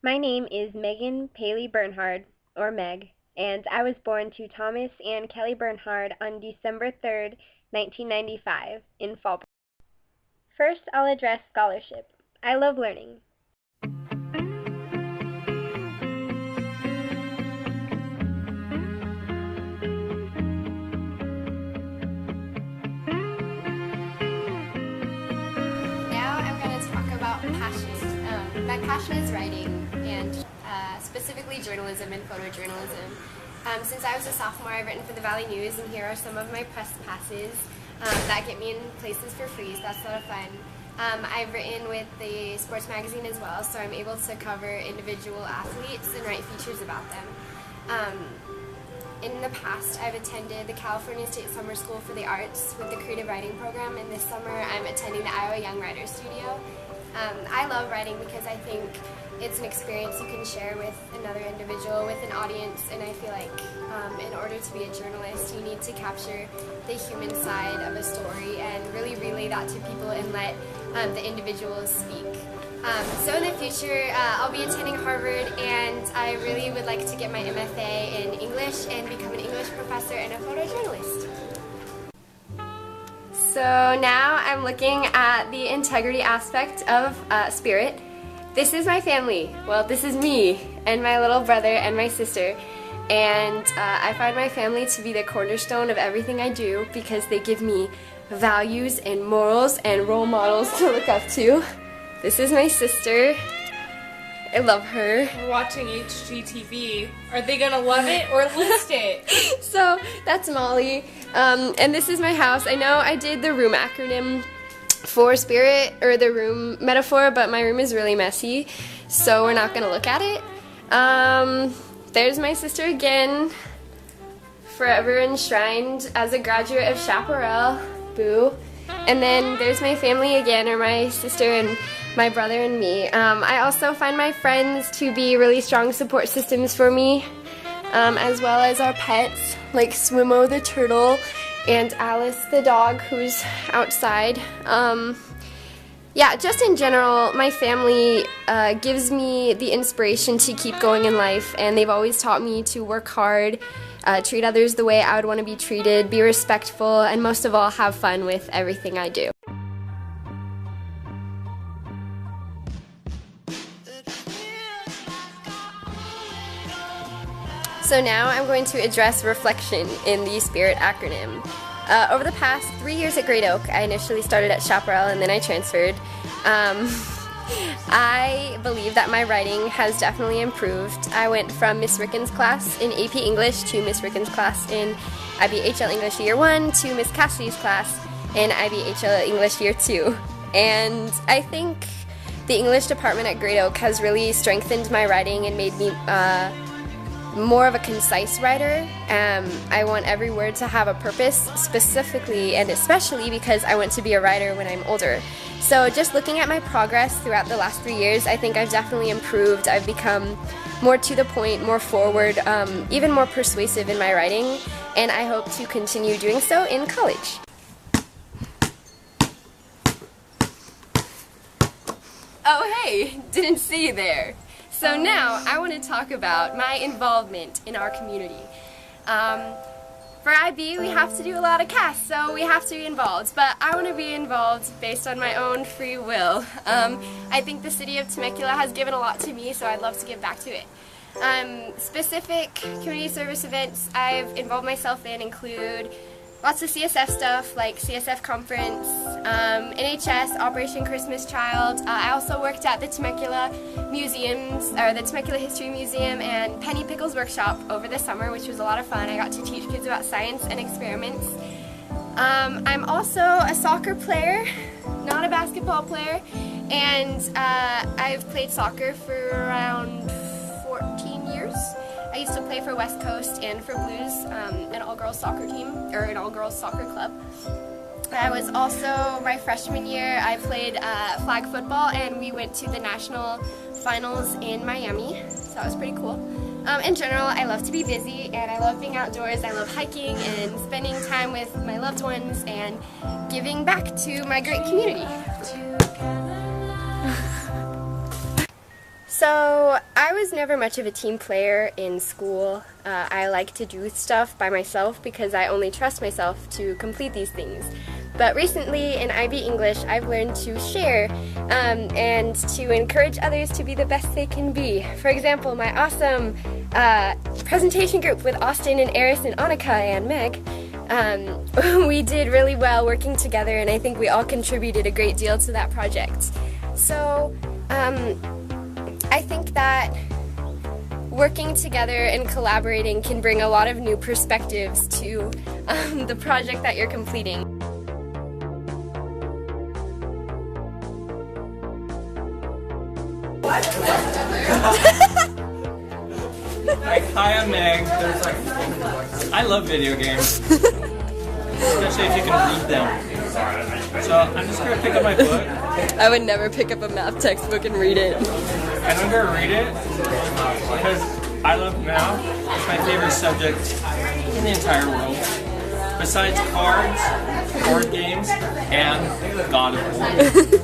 My name is Megan Paley Bernhard, or Meg, and I was born to Thomas and Kelly Bernhard on December 3rd, 1995, in Fallbrook. First, I'll address scholarship. I love learning. Now I'm going to talk about passion. My passion is writing, and specifically journalism and photojournalism. Since I was a sophomore, I've written for the Valley News, and here are some of my press passes that get me in places for free, so that's a lot of fun. I've written with the sports magazine as well, so I'm able to cover individual athletes and write features about them. In the past, I've attended the California State Summer School for the Arts with the Creative Writing Program, and this summer I'm attending the Iowa Young Writers Studio. I love writing because I think it's an experience you can share with another individual, with an audience, and I feel like in order to be a journalist, you need to capture the human side of a story and really relay that to people and let the individuals speak. So in the future, I'll be attending Harvard, and I really would like to get my MFA in English and become an English professor and a photojournalist. So now I'm looking at the integrity aspect of Spirit. This is my family. Well, this is me and my little brother and my sister. And I find my family to be the cornerstone of everything I do because they give me values and morals and role models to look up to. This is my sister. I love her. We're watching HGTV. Are they gonna love it or list it? So that's Molly. And this is my house. I know I did the room acronym for Spirit, or the room metaphor, but my room is really messy, so we're not gonna look at it. There's my sister again, forever enshrined as a graduate of Chaparral. Boo. And then there's my family again, or my sister and my brother and me. I also find my friends to be really strong support systems for me, as well as our pets, like Swimmo the turtle and Alice the dog who's outside. Yeah, just in general, my family gives me the inspiration to keep going in life, and they've always taught me to work hard, treat others the way I would want to be treated, be respectful, and most of all, have fun with everything I do. So now I'm going to address reflection in the Spirit acronym. Over the past 3 years at Great Oak, I initially started at Chaparral and then I transferred. I believe that my writing has definitely improved. I went from Miss Rickens' class in AP English to Miss Rickens' class in IBHL English Year 1 to Miss Cassidy's class in IBHL English Year 2. And I think the English department at Great Oak has really strengthened my writing and made me more of a concise writer. I want every word to have a purpose, specifically and especially because I want to be a writer when I'm older. So just looking at my progress throughout the last 3 years, I think I've definitely improved. I've become more to the point, more forward, even more persuasive in my writing, and I hope to continue doing so in college. Oh hey, didn't see you there. So now I want to talk about my involvement in our community. For IB, we have to do a lot of casts, so we have to be involved, but I want to be involved based on my own free will. I think the city of Temecula has given a lot to me, so I'd love to give back to it. Specific community service events I've involved myself in include lots of CSF stuff, like CSF Conference, NHS, Operation Christmas Child. I also worked at the Temecula Museums, or the Temecula History Museum and Penny Pickles Workshop over the summer, which was a lot of fun. I got to teach kids about science and experiments. I'm also a soccer player, not a basketball player, and I've played soccer for around 14 years. I used to play for West Coast and for Blues, an all-girls soccer team, or an all-girls soccer club. I was also, my freshman year, I played flag football, and we went to the national finals in Miami, so that was pretty cool. In general, I love to be busy, and I love being outdoors. I love hiking and spending time with my loved ones and giving back to my great community. So I was never much of a team player in school. I like to do stuff by myself because I only trust myself to complete these things. But recently in IB English, I've learned to share and to encourage others to be the best they can be. For example, my awesome presentation group with Austin and Eris and Annika and Meg, we did really well working together, and I think we all contributed a great deal to that project. So I think that working together and collaborating can bring a lot of new perspectives to the project that you're completing. Hi, I'm Meg. I love video games, especially if you can read them. So I'm just gonna pick up my book. I would never pick up a math textbook and read it. And I'm gonna read it because I love math. It's my favorite subject in the entire world, besides cards, board games, and God of War.